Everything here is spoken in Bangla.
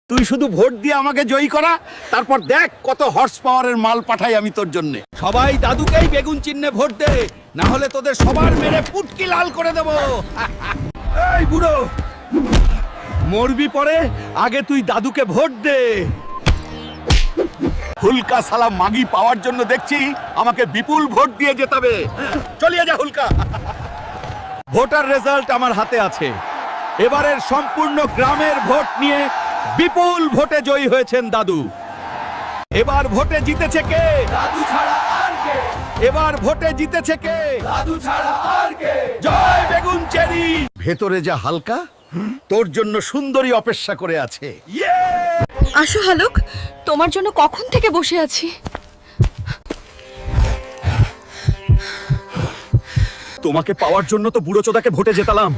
তুই শুধু ভোট দিয়ে আমাকে জয়ী করা, তারপর দেখ কত হর্স পাওয়ারের মাল পাঠাই আমি তোর জন্য। সবাই দাদুকেই বেগুন চিহ্নে ভোট দে, না হলে তোদের সবার মেরে পুটকি লাল করে দেব। এই বুড়ো, মরবি পরে, আগে তুই দাদুকে ভোট দে। হুলকা সালা মাগি পাওয়ার জন্য দেখছি আমাকে বিপুল ভোট দিয়ে জেতাবে। চলিয়ে যা হুলকা। ভোটার রেজাল্ট আমার হাতে আছে। এবারের সম্পূর্ণ গ্রামের ভোট নিয়ে বিপুল ভোটে জয়ী হয়েছেন দাদু। এবার ভোটে জিতেছে কে? দাদু ছাড়া আর কে? এবার ভোটে জিতেছে কে? দাদু ছাড়া আর কে? জয় বেগুন চেরি। ভেতরে যা হালকা, তোর জন্য সুন্দরী অপেক্ষা করে আছে। আসো হালুক, তোমার জন্য কখন থেকে বসে আছি। তোমাকে পাওয়ার জন্য তো বুড়ো চোদাকে ভোটে জেতালাম,